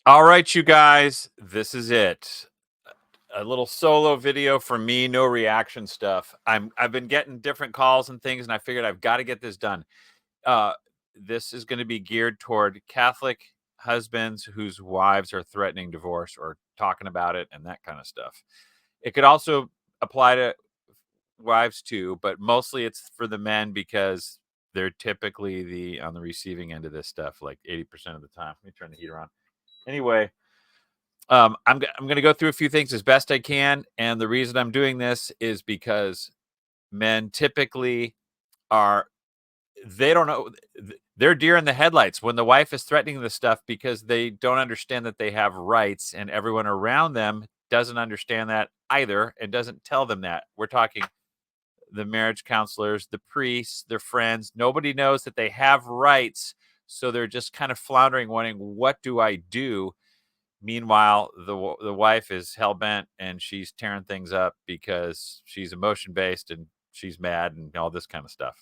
All right, you guys, this is it. A little solo video for me, no reaction stuff. I've been getting different calls and things, and I figured I've got to get this done. Uh, this is going to be geared toward Catholic husbands whose wives are threatening divorce or talking about it and that kind of stuff. It could also apply to wives too, but mostly it's for the men because they're typically the on the receiving end of this stuff, like 80% of the time. Let me turn the heater on. Anyway, I'm gonna go through a few things as best I can, and the reason I'm doing this is because men typically are they don't know they're deer in the headlights when the wife is threatening this stuff because they don't understand that they have rights, and everyone around them doesn't understand that either and doesn't tell them that. We're talking the marriage counselors, the priests, their friends. Nobody knows that they have rights, so they're just kind of floundering, wondering, "What do I do?" Meanwhile, the wife is hell bent and she's tearing things up because she's emotion based and she's mad and all this kind of stuff.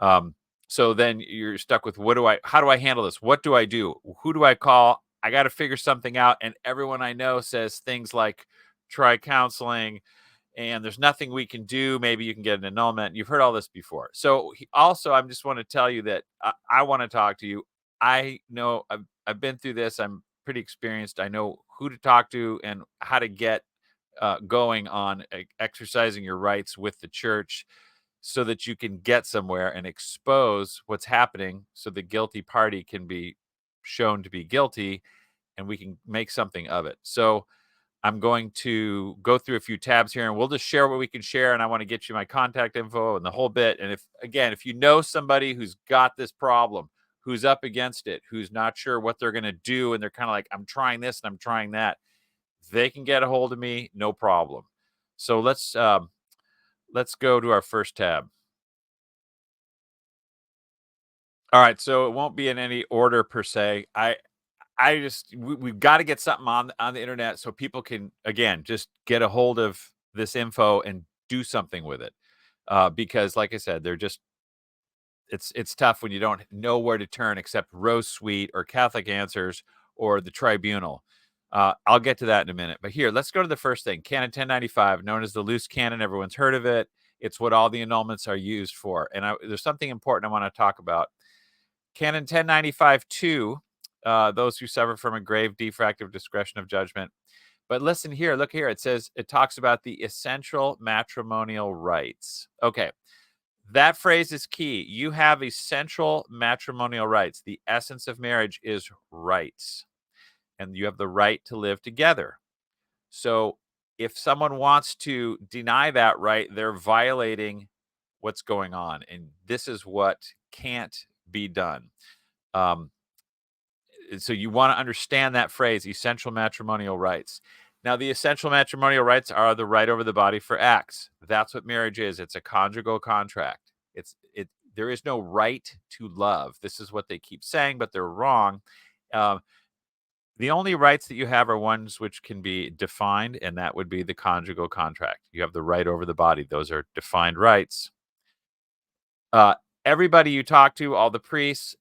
Um, so then you're stuck with how do I handle this? What do I do? Who do I call? I got to figure something out. And everyone I know says things like try counseling and there's nothing we can do. Maybe you can get an annulment. You've heard all this before. So also, I just want to tell you that I want to talk to you. I know I've been through this. I'm pretty experienced. I know who to talk to and how to get going on exercising your rights with the church so that you can get somewhere and expose what's happening so the guilty party can be shown to be guilty and we can make something of it. So I'm going to go through a few tabs here and we'll just share what we can share. And I want to get you my contact info and the whole bit. And if you know somebody who's got this problem, who's up against it, who's not sure what they're going to do, and they're kind of like, I'm trying this and I'm trying that, they can get a hold of me, no problem. So let's go to our first tab. All right, so it won't be in any order per se. We've got to get something on the internet so people can again just get a hold of this info and do something with it. Because, like I said, it's tough when you don't know where to turn except Rose Suite or Catholic Answers or the Tribunal. I'll get to that in a minute. But here, let's go to the first thing. Canon 1095, known as the loose canon. Everyone's heard of it. It's what all the annulments are used for. And there's something important I want to talk about. Canon 1095-2, those who suffer from a grave defect of discretion of judgment. But listen here, look here. It talks about the essential matrimonial rights. Okay, that phrase is key. You have essential matrimonial rights. The essence of marriage is rights, and you have the right to live together. So if someone wants to deny that right, they're violating what's going on. And this is what can't be done. Um, so you want to understand that phrase, essential matrimonial rights. Now, the essential matrimonial rights are the right over the body for acts. That's what marriage is. It's a conjugal contract. There is no right to love. This is what they keep saying, but they're wrong. Um, the only rights that you have are ones which can be defined, and that would be the conjugal contract. You have the right over the body. Those are defined rights. Uh, Everybody you talk to, all the priests,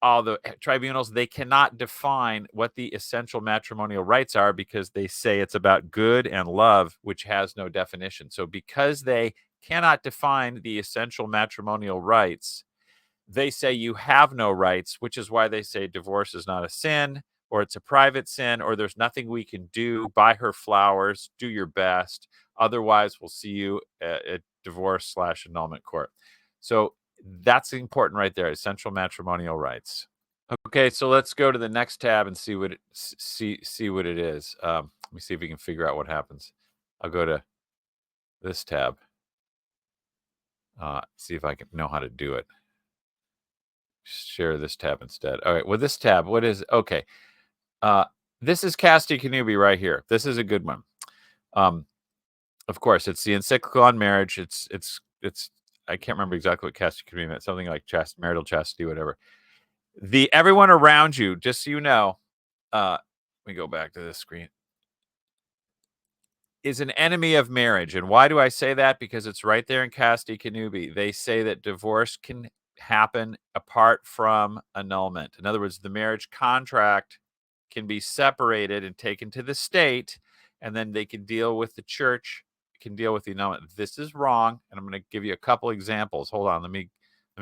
all the tribunals, they cannot define what the essential matrimonial rights are because they say it's about good and love, which has no definition. So because they cannot define the essential matrimonial rights, they say you have no rights, which is why they say divorce is not a sin, or it's a private sin, or there's nothing we can do. Buy her flowers, do your best. Otherwise, we'll see you at divorce/annulment court. So that's important right there, essential matrimonial rights. Okay, so let's go to the next tab and see what it is. Let me see if we can figure out what happens. I'll go to this tab. See if I can know how to do it. Share this tab instead. All right, well, this tab, what is okay? This is Casti Connubii right here. This is a good one. Of course, it's the encyclical on marriage. It's I can't remember exactly what Casti Connubii meant. Something like marital chastity, whatever. Everyone around you, just so you know, let me go back to this screen, is an enemy of marriage. And why do I say that? Because it's right there in Casti Connubii. They say that divorce can happen apart from annulment. In other words, the marriage contract can be separated and taken to the state, and then they can deal with the church, can deal with the annulment. This is wrong, and I'm going to give you a couple examples. Hold on, let me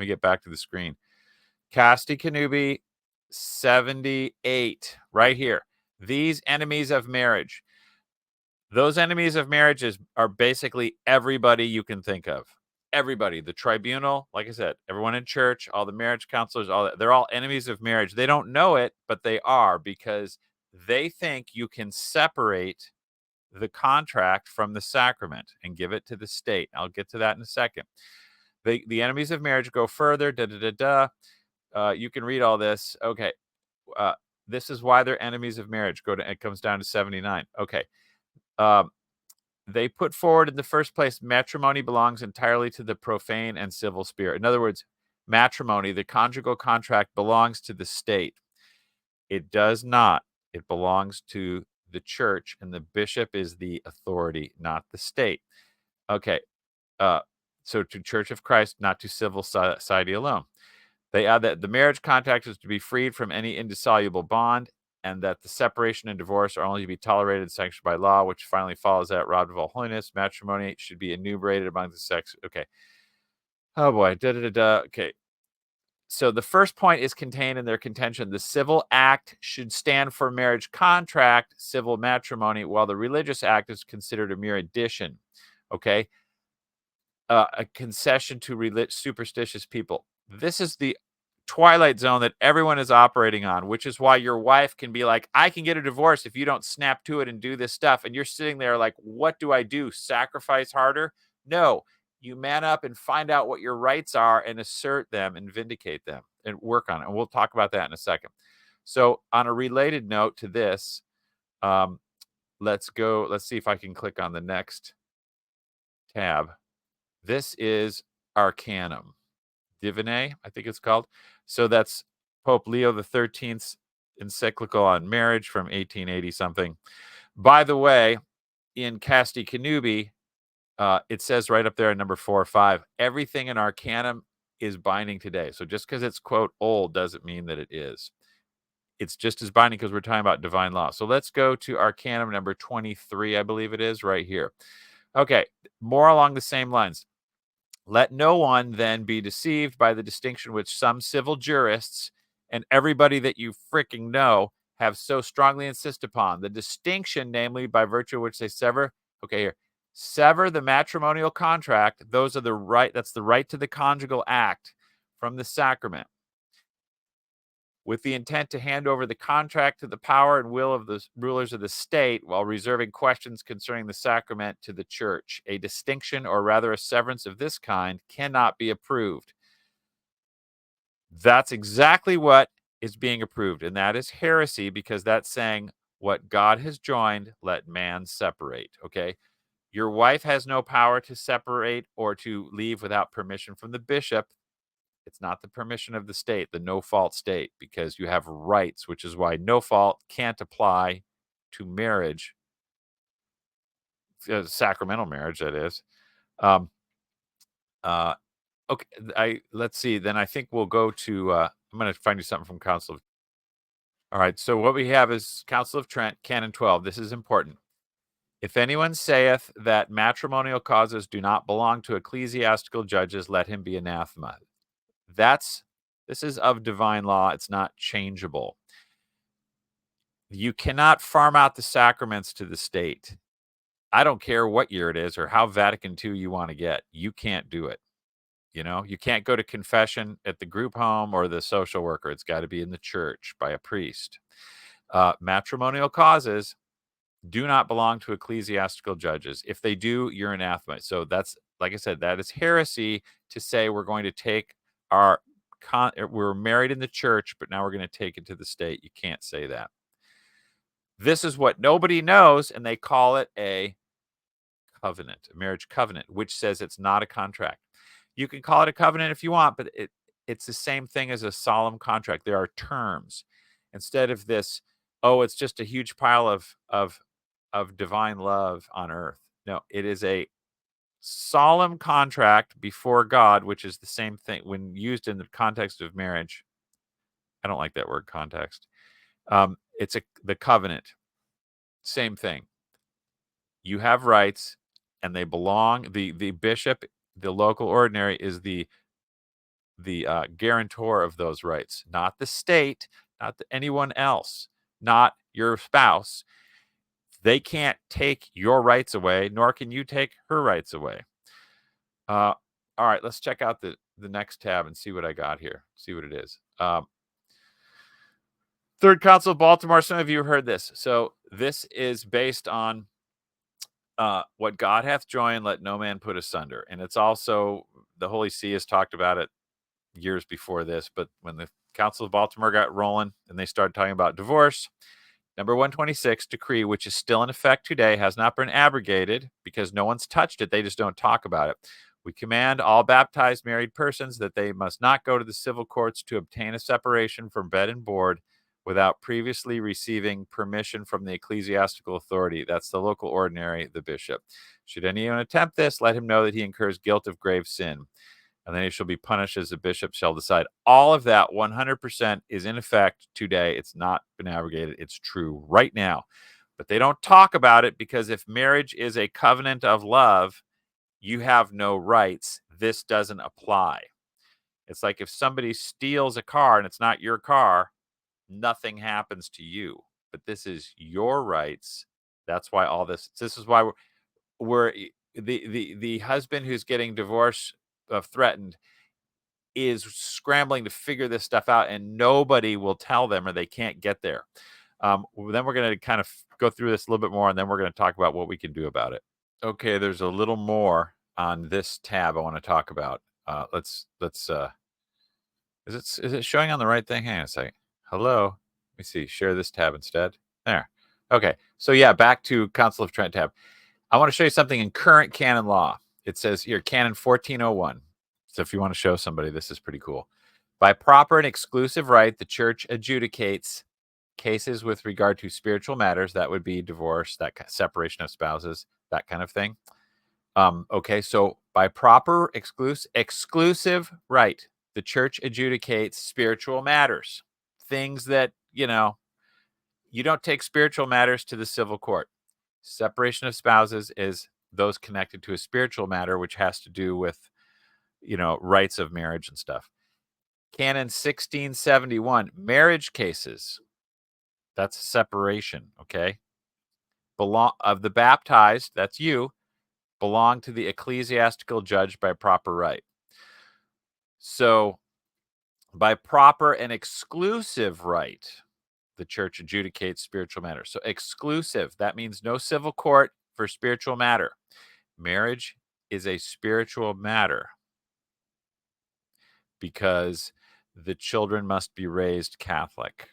get back to the screen. Casti Canubi 78, right here. These enemies of marriage. Those enemies of marriages are basically everybody you can think of. Everybody, the tribunal, like I said, everyone in church, all the marriage counselors, all that, they're all enemies of marriage. They don't know it, but they are, because they think you can separate the contract from the sacrament and give it to the state. I'll get to that in a second. The enemies of marriage go further. Da da da da. You can read all this. Okay. Uh, this is why they're enemies of marriage. It comes down to 79. Okay. Um, they put forward in the first place, matrimony belongs entirely to the profane and civil spirit. In other words, matrimony, the conjugal contract, belongs to the state. It does not. It belongs to the church, and the bishop is the authority, not the state. Okay. So to Church of Christ, not to civil society alone. They add that the marriage contract is to be freed from any indissoluble bond, and that the separation and divorce are only to be tolerated and sanctioned by law, which finally follows that, robbed of all holiness. Matrimony should be enumerated among the sex. Okay. Oh boy. Da da da da. Okay. So the first point is contained in their contention. The civil act should stand for marriage contract, civil matrimony, while the religious act is considered a mere addition. Okay. A concession to superstitious people. This is the twilight zone that everyone is operating on, which is why your wife can be like, I can get a divorce if you don't snap to it and do this stuff. And you're sitting there like, what do I do? Sacrifice harder? No, you man up and find out what your rights are and assert them and vindicate them and work on it. And we'll talk about that in a second. So on a related note to this, let's see if I can click on the next tab. This is Arcanum. Divinae, I think it's called. So that's Pope Leo the 13th's encyclical on marriage from 1880 something. By the way, in Casti Canubi, it says right up there in number 4 or 5, everything in Arcanum is binding today. So just because it's, quote, old doesn't mean that it is. It's just as binding because we're talking about divine law. So let's go to Arcanum number 23, I believe it is, right here. Okay, more along the same lines. Let no one then be deceived by the distinction which some civil jurists and everybody that you freaking know have so strongly insist upon. The distinction, namely, by virtue of which they sever the matrimonial contract. That's the right to the conjugal act from the sacrament, with the intent to hand over the contract to the power and will of the rulers of the state, while reserving questions concerning the sacrament to the church. A distinction, or rather a severance of this kind, cannot be approved. That's exactly what is being approved, and that is heresy, because that's saying what God has joined, let man separate. Okay? Your wife has no power to separate or to leave without permission from the bishop. It's not the permission of the state, the no-fault state, because you have rights, which is why no fault can't apply to marriage, sacramental marriage, that is. Um, okay, let's see. Then I think we'll go to. I'm going to find you something from Council of. All right. So what we have is Council of Trent, Canon 12. This is important. If anyone saith that matrimonial causes do not belong to ecclesiastical judges, let him be anathema. This is of divine law. It's not changeable. You cannot farm out the sacraments to the state. I don't care what year it is or how Vatican II you want to get. You can't do it. You can't go to confession at the group home or the social worker. It's got to be in the church by a priest. Matrimonial causes do not belong to ecclesiastical judges. If they do, you're anathema. So that's, like I said, that is heresy to say we're going to take we're married in the church, but now we're going to take it to the state. You can't say that. This is what nobody knows, and they call it a covenant, a marriage covenant, which says it's not a contract. You can call it a covenant if you want, but it's the same thing as a solemn contract. There are terms. Instead of this, it's just a huge pile of divine love on earth. No, it is a solemn contract before God, which is the same thing when used in the context of marriage. I don't like that word context. It's the covenant. Same thing. You have rights, and they belong. The bishop, the local ordinary, is the guarantor of those rights, not the state, not anyone else, not your spouse. They can't take your rights away, nor can you take her rights away. All right, let's check out the next tab and see what I got here. See what it is. Third Council of Baltimore. Some of you heard this. So this is based on what God hath joined, let no man put asunder. And it's also, the Holy See has talked about it years before this, but when the Council of Baltimore got rolling and they started talking about divorce, number 126 decree, which is still in effect today, has not been abrogated because no one's touched it. They just don't talk about it. We command all baptized married persons that they must not go to the civil courts to obtain a separation from bed and board without previously receiving permission from the ecclesiastical authority. That's the local ordinary, the bishop. Should anyone attempt this, let him know that he incurs guilt of grave sin, and then he shall be punished as the bishop shall decide. All of that 100% is in effect today. It's not been abrogated. It's true right now. But they don't talk about it because if marriage is a covenant of love, you have no rights. This doesn't apply. It's like if somebody steals a car and it's not your car, nothing happens to you. But this is your rights. That's why all this is why we're the husband who's getting divorced, threatened, is scrambling to figure this stuff out, and nobody will tell them, or they can't get there. Then we're going to kind of go through this a little bit more, and then we're going to talk about what we can do about it. Okay, there's a little more on this tab I want to talk about. Let's is it showing on the right thing? Hang on a second. Hello. Let me see. Share this tab instead. There. Okay. So yeah, back to Council of Trent tab. I want to show you something in current canon law. It says here, Canon 1401. So if you want to show somebody, this is pretty cool. By proper and exclusive right, the church adjudicates cases with regard to spiritual matters. That would be divorce, that separation of spouses, that kind of thing. Okay, so by proper exclusive right, the church adjudicates spiritual matters, things that, you don't take spiritual matters to the civil court. Separation of spouses is those connected to a spiritual matter, which has to do with, rights of marriage and stuff. Canon 1671, marriage cases. That's a separation, okay? Belong of the baptized, that's you, belong to the ecclesiastical judge by proper right. So, by proper and exclusive right, the church adjudicates spiritual matters. So, exclusive, that means no civil court for spiritual matter. Marriage is a spiritual matter because the children must be raised Catholic.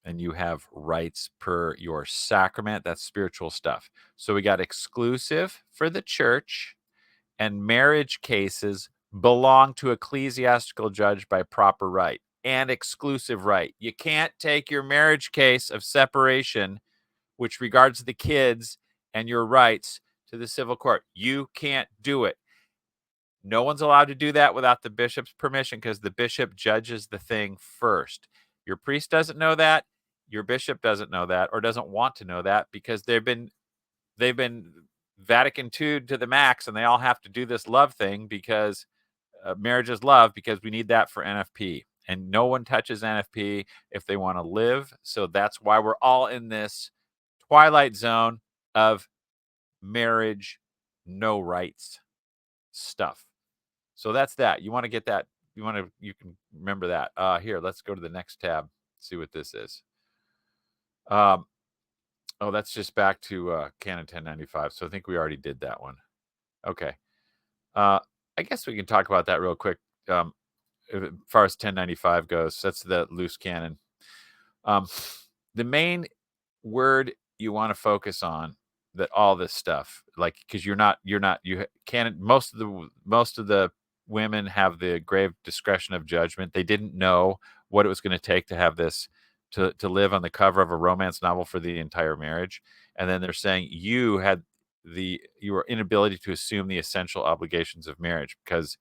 And you have rights per your sacrament. That's spiritual stuff. So we got exclusive for the church, and marriage cases belong to ecclesiastical judge by proper right, and exclusive right. You can't take your marriage case of separation, which regards the kids and your rights, to the civil court. You can't do it. No one's allowed to do that without the bishop's permission because the bishop judges the thing first. Your priest doesn't know that. Your bishop doesn't know that, or doesn't want to know that, because they've been Vatican II to the max, and they all have to do this love thing because marriage is love, because we need that for NFP. And no one touches NFP if they want to live. So that's why we're all in this twilight zone of marriage, no rights stuff. So that's that. You want to get that. You can remember that. Here, let's go to the next tab. See what this is. Oh, that's just back to Canon 1095. So I think we already did that one. Okay. I guess we can talk about that real quick. As far as 1095 goes, that's the loose canon. The main word you want to focus on, that all this stuff, like, because you can't, most of the women have the grave discretion of judgment. They didn't know what it was going to take to have this, to live on the cover of a romance novel for the entire marriage. And then they're saying you had your inability to assume the essential obligations of marriage because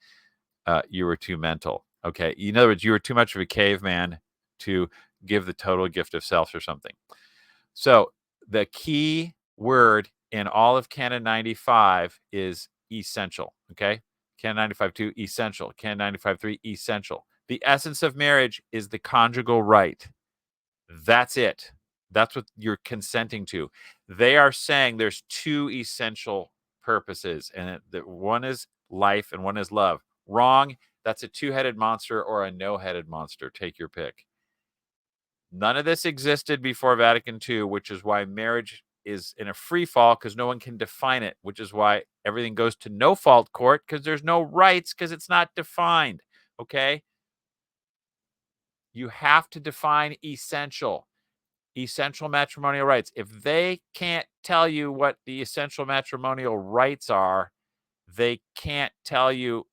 you were too mental. Okay. In other words, you were too much of a caveman to give the total gift of self or something. So the key word in all of Canon 95 is essential. Okay. Canon 95.2, essential. Canon 95.3, essential. The essence of marriage is the conjugal right. That's it. That's what you're consenting to. They are saying there's two essential purposes, and one is life and one is love. Wrong. That's a two-headed monster or a no-headed monster. Take your pick. None of this existed before Vatican II, which is why marriage is in a free fall because no one can define it, which is why everything goes to no fault court because there's no rights because it's not defined. Okay. You have to define essential matrimonial rights. If they can't tell you what the essential matrimonial rights are, they can't tell you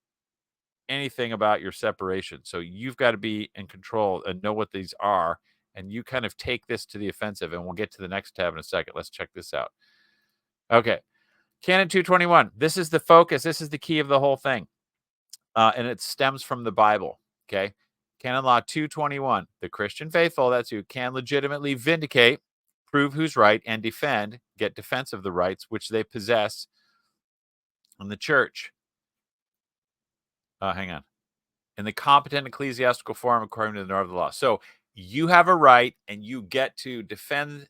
anything about your separation. So you've got to be in control and know what these are. And you kind of take this to the offensive. And we'll get to the next tab in a second. Let's check this out. Okay. Canon 221. This is the focus. This is the key of the whole thing. And it stems from the Bible. Okay. Canon Law 221. The Christian faithful, that's who can legitimately vindicate, prove who's right, and defend, get defense of the rights which they possess in the church. Hang on. In the competent ecclesiastical form according to the norm of the law. So you have a right and you get to defend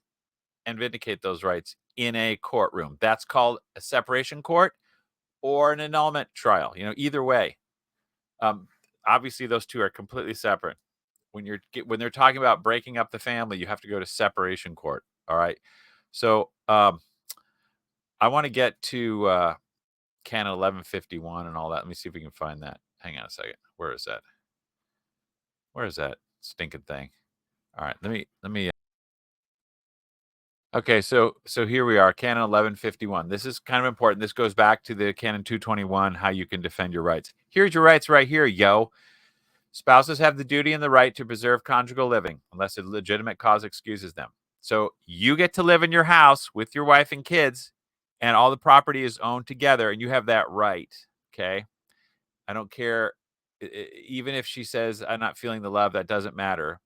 and vindicate those rights in a courtroom. That's called a separation court or an annulment trial. Either way. Obviously, those two are completely separate. When they're talking about breaking up the family, you have to go to separation court. All right. So I want to get to Canon 1151 and all that. Let me see if we can find that. Hang on a second. Where is that? Where is that stinking thing? All right. Let me. Okay. So here we are, Canon 1151. This is kind of important. This goes back to the Canon 221, how you can defend your rights. Here's your rights right here, yo. Spouses have the duty and the right to preserve conjugal living unless a legitimate cause excuses them. So you get to live in your house with your wife and kids, and all the property is owned together, and you have that right. Okay. I don't care. Even if she says, I'm not feeling the love, that doesn't matter.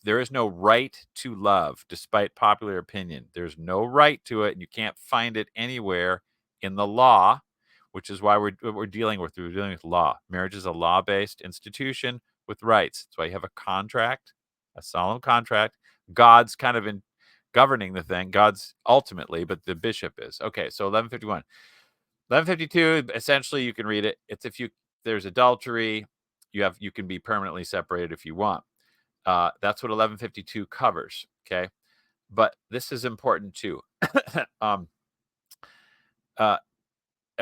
There is no right to love, despite popular opinion. There's no right to it, and you can't find it anywhere in the law, which is why we're dealing with law. Marriage is a law-based institution with rights. That's why you have a contract, a solemn contract. God's kind of in governing the thing. God's ultimately, but the bishop is. Okay, so 1151. 1152, essentially, you can read it. It's if there's adultery, you can be permanently separated if you want. That's what 1152 covers. Okay, but this is important too.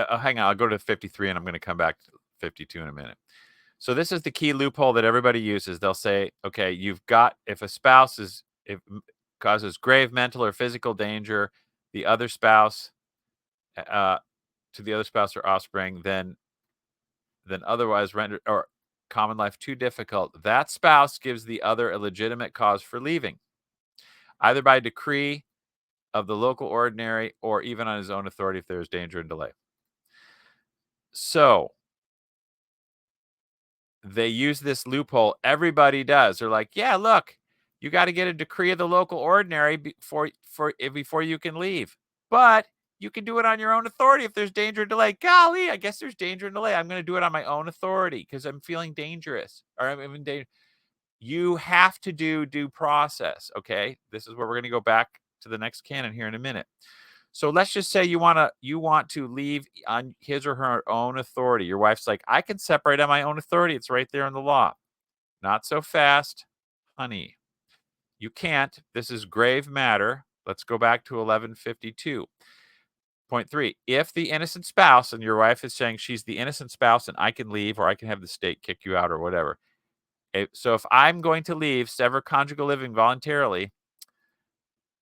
Hang on, I'll go to 53 and I'm going to come back to 52 in a minute. So this is the key loophole that everybody uses. They'll say, okay, if a spouse causes grave mental or physical danger, the other spouse, to the other spouse or offspring, then otherwise rendered or common life too difficult, that spouse gives the other a legitimate cause for leaving, either by decree of the local ordinary or even on his own authority if there is danger and delay. So they use this loophole. Everybody does. They're like, yeah, look, you got to get a decree of the local ordinary before you can leave. But you can do it on your own authority if there's danger and delay. Golly, I guess there's danger and delay. I'm going to do it on my own authority because I'm feeling dangerous or I'm in danger. You have to do due process. Okay. This is where we're going to go back to the next canon here in a minute. So let's just say you want to leave on his or her own authority. Your wife's like, I can separate on my own authority. It's right there in the law. Not so fast, honey. You can't. This is grave matter. Let's go back to 1152. Point 3. If the innocent spouse, and your wife is saying she's the innocent spouse and I can leave or I can have the state kick you out or whatever. So if I'm going to leave, sever conjugal living voluntarily,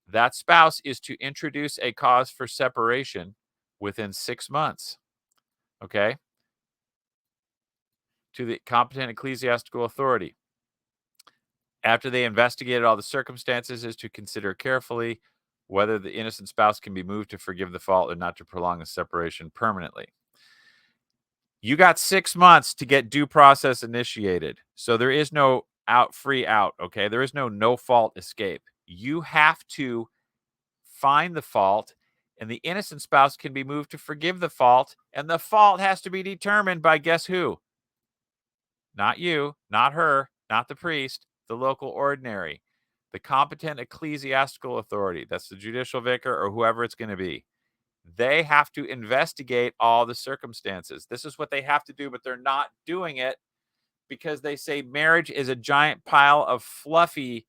that spouse is to introduce a cause for separation within 6 months. Okay? To the competent ecclesiastical authority. After they investigated all the circumstances, is to consider carefully whether the innocent spouse can be moved to forgive the fault or not to prolong the separation permanently. You got 6 months to get due process initiated. So there is no free out. Okay. There is no fault escape. You have to find the fault, and the innocent spouse can be moved to forgive the fault. And the fault has to be determined by guess who? Not you, not her, not the priest, the local ordinary, the competent ecclesiastical authority. That's the judicial vicar or whoever it's going to be. They have to investigate all the circumstances. This is what they have to do, but they're not doing it because they say marriage is a giant pile of fluffy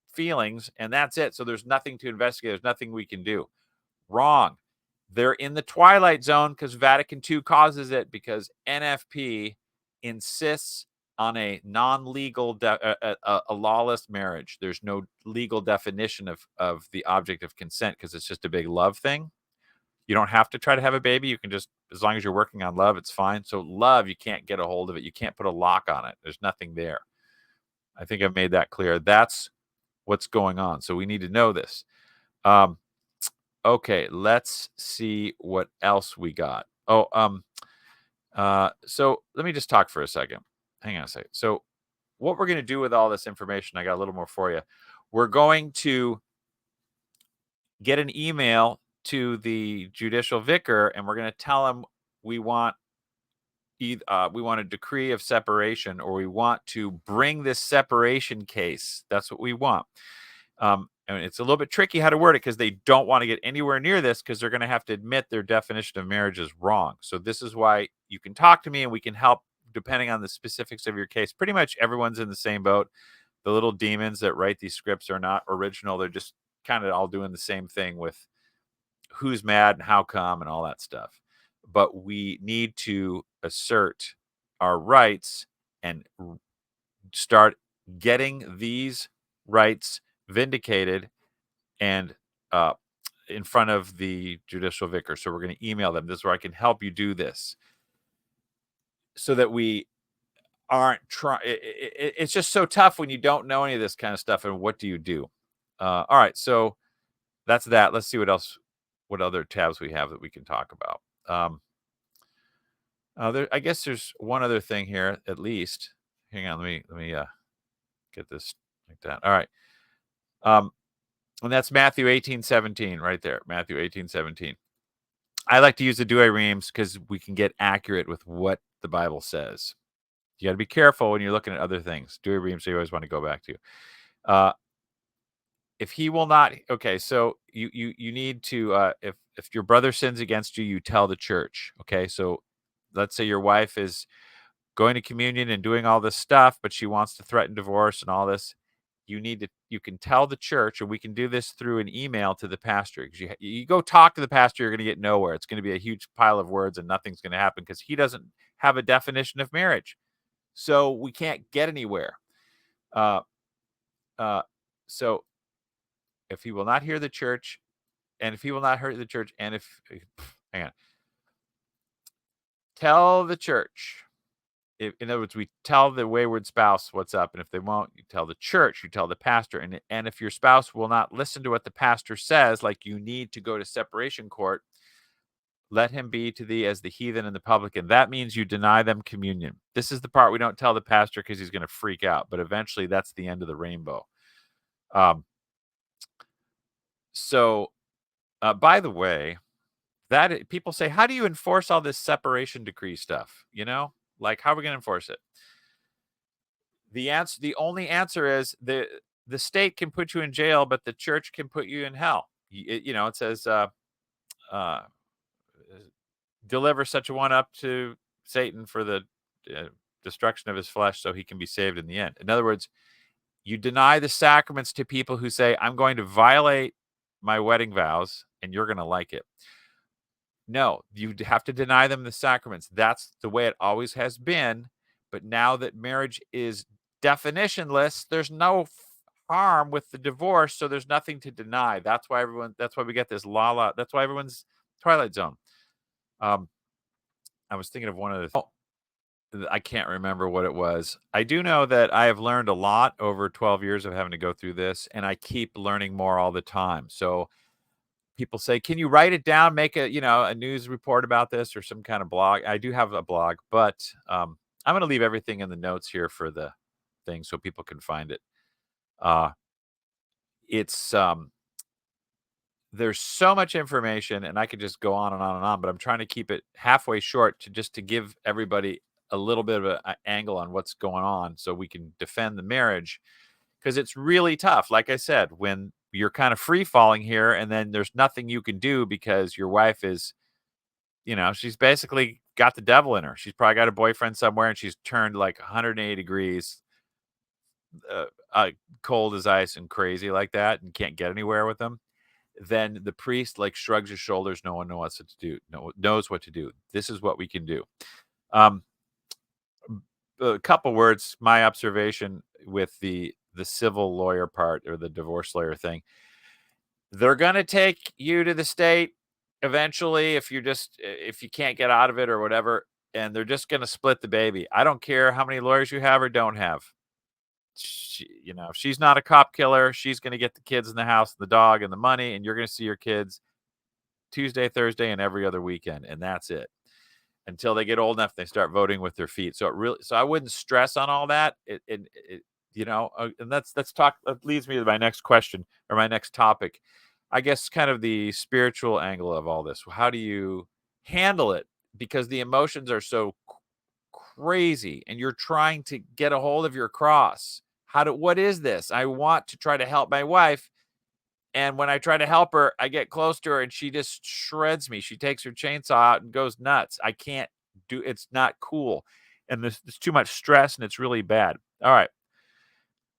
feelings and that's it. So there's nothing to investigate. There's nothing we can do. Wrong. They're in the twilight zone because Vatican II causes it, because NFP insists on a non-legal, a lawless marriage. There's no legal definition of the object of consent because it's just a big love thing. You don't have to try to have a baby. You can just, as long as you're working on love, it's fine. So love, you can't get a hold of it. You can't put a lock on it. There's nothing there. I think I've made that clear. That's what's going on. So we need to know this. Okay, let's see what else we got. So let me just talk for a second. Hang on a second. So what we're going to do with all this information, I got a little more for you. We're going to get an email to the judicial vicar, and we're going to tell him we want we want a decree of separation, or we want to bring this separation case. That's what we want. And it's a little bit tricky how to word it because they don't want to get anywhere near this because they're going to have to admit their definition of marriage is wrong. So this is why you can talk to me and we can help depending on the specifics of your case. Pretty much everyone's in the same boat. The little demons that write these scripts are not original. They're just kind of all doing the same thing with who's mad and how come and all that stuff. But we need to assert our rights and start getting these rights vindicated and in front of the judicial vicar. So we're going to email them. This is where I can help you do this so that we aren't trying. It's just so tough when you don't know any of this kind of stuff. And what do you do? All right. So that's that. Let's see what other tabs we have that we can talk about. I guess there's one other thing here, at least. Hang on. Let me get this like that. All right. And that's Matthew 18:17 right there. Matthew 18:17. I like to use the douay rheims because we can get accurate with what the Bible says. You got to be careful when you're looking at other things. Douay rheims, you always want to go back to. If he will not, okay, so you need to, if your brother sins against you, you tell the church. Okay, so let's say your wife is going to communion and doing all this stuff, but she wants to threaten divorce and all this. You can tell the church, or we can do this through an email to the pastor. Because you go talk to the pastor, you're going to get nowhere. It's going to be a huge pile of words and nothing's going to happen because he doesn't have a definition of marriage. So we can't get anywhere. So if he will not hear the church, and if he will not hear the church, and if, hang on, tell the church. In other words, we tell the wayward spouse what's up, and if they won't, you tell the church, you tell the pastor, and if your spouse will not listen to what the pastor says, like you need to go to separation court, let him be to thee as the heathen and the publican. That means you deny them communion. This is the part we don't tell the pastor because he's going to freak out, but eventually that's the end of the rainbow. So, by the way, that people say, how do you enforce all this separation decree stuff? Like, how are we going to enforce it? The only answer is the state can put you in jail, but the church can put you in hell. It says, deliver such a one up to Satan for the destruction of his flesh so he can be saved in the end. In other words, you deny the sacraments to people who say, I'm going to violate my wedding vows and you're going to like it. No, you have to deny them the sacraments. That's the way it always has been. But now that marriage is definitionless, there's no harm with the divorce, so there's nothing to deny. That's why we get this la. That's why everyone's Twilight Zone. I was thinking of one of the. I can't remember what it was. I do know that I have learned a lot over 12 years of having to go through this, and I keep learning more all the time. So people say, can you write it down, make a news report about this or some kind of blog? I do have a blog, but I'm going to leave everything in the notes here for the thing so people can find it. Uh, it's there's so much information, and I could just go on and on and on, but I'm trying to keep it halfway short to just to give everybody a little bit of a angle on what's going on so we can defend the marriage because it's really tough. Like I said, when you're kind of free falling here and then there's nothing you can do because your wife is, she's basically got the devil in her. She's probably got a boyfriend somewhere and she's turned like 180 degrees, uh, uh, cold as ice and crazy like that and can't get anywhere with them. Then the priest like shrugs his shoulders. No one knows what to do. No knows what to do. This is what we can do. Um, a couple words. My observation with the civil lawyer part or the divorce lawyer thing. They're gonna take you to the state eventually if you can't get out of it or whatever, and they're just gonna split the baby. I don't care how many lawyers you have or don't have. If she's not a cop killer, she's gonna get the kids in the house, the dog, and the money, and you're gonna see your kids Tuesday, Thursday, and every other weekend, and that's it. Until they get old enough, they start voting with their feet. So I wouldn't stress on all that. And that's talk. That leads me to my next question or my next topic. I guess kind of the spiritual angle of all this. How do you handle it? Because the emotions are so crazy, and you're trying to get a hold of your cross. What is this? I want to try to help my wife, and when I try to help her, I get close to her and she just shreds me. She takes her chainsaw out and goes nuts. I can't it's not cool. And there's too much stress and it's really bad. All right.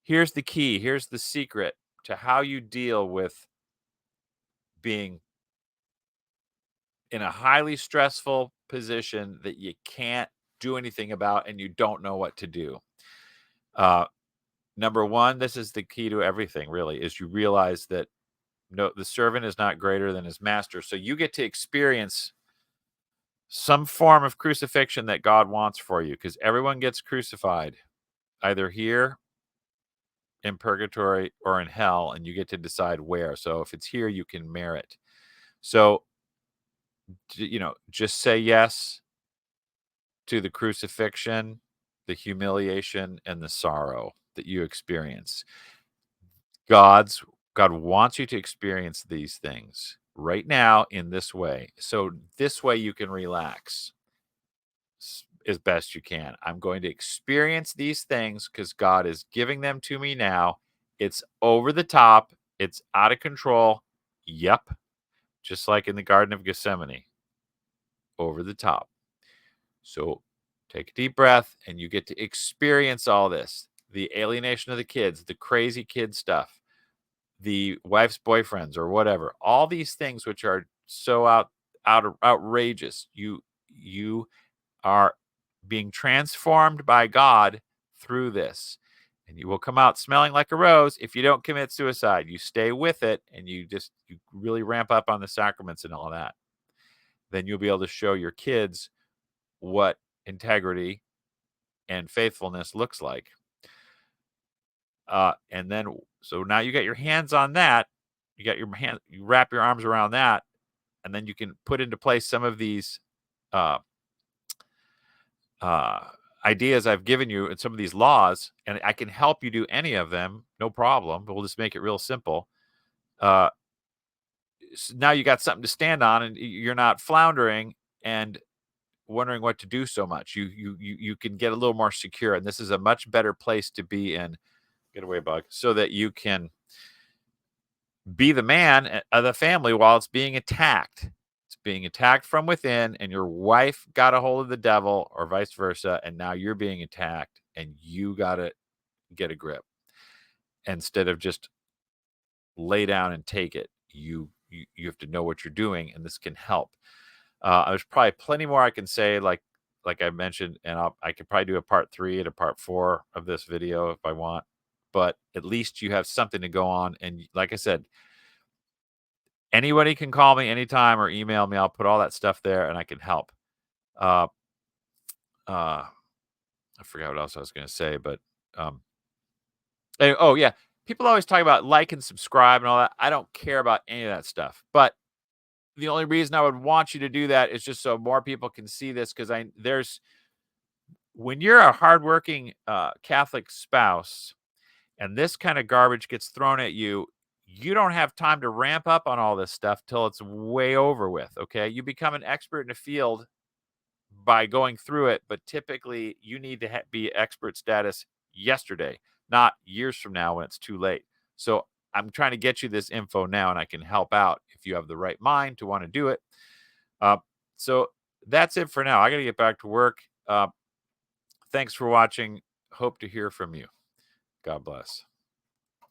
Here's the key. Here's the secret to how you deal with being in a highly stressful position that you can't do anything about and you don't know what to do. Uh, Number one, this is the key to everything, really, is you realize that no, the servant is not greater than his master. So you get to experience some form of crucifixion that God wants for you because everyone gets crucified either here in purgatory or in hell, and you get to decide where. So if it's here, you can merit. So, just say yes to the crucifixion, the humiliation, and the sorrow that you experience. God's God wants you to experience these things right now in this way. So this way you can relax as best you can. I'm going to experience these things because God is giving them to me now. It's over the top. It's out of control. Yep. Just like in the Garden of Gethsemane, over the top. So take a deep breath and you get to experience all this, the alienation of the kids, the crazy kid stuff, the wife's boyfriends or whatever, all these things which are so outrageous. You are being transformed by God through this. And you will come out smelling like a rose if you don't commit suicide. You stay with it and you really ramp up on the sacraments and all that. Then you'll be able to show your kids what integrity and faithfulness looks like. And then, so now you got your hands on that. You wrap your arms around that, and then you can put into place some of these uh, uh, ideas I've given you and some of these laws, and I can help you do any of them, no problem. But we'll just make it real simple. Uh, now you got something to stand on, and you're not floundering and wondering what to do so much. You can get a little more secure, and this is a much better place to be in. Get away, bug, so that you can be the man of the family while it's being attacked. It's being attacked from within, and your wife got a hold of the devil, or vice versa, and now you're being attacked, and you got to get a grip instead of just lay down and take it. You have to know what you're doing, and this can help. There's probably plenty more I can say, like I mentioned, and I could probably do a part 3 and a part 4 of this video if I want. But at least you have something to go on, and like I said, anybody can call me anytime or email me. I'll put all that stuff there, and I can help. Uh, uh, I forgot what else I was going to say, but oh yeah, people always talk about like and subscribe and all that. I don't care about any of that stuff, but the only reason I would want you to do that is just so more people can see this because when you're a hardworking Catholic spouse and this kind of garbage gets thrown at you, you don't have time to ramp up on all this stuff till it's way over with. Okay. You become an expert in the field by going through it, but typically you need to be expert status yesterday, not years from now when it's too late. So I'm trying to get you this info now, and I can help out if you have the right mind to want to do it. Uh, so that's it for now. I got to get back to work. Thanks for watching. Hope to hear from you. God bless.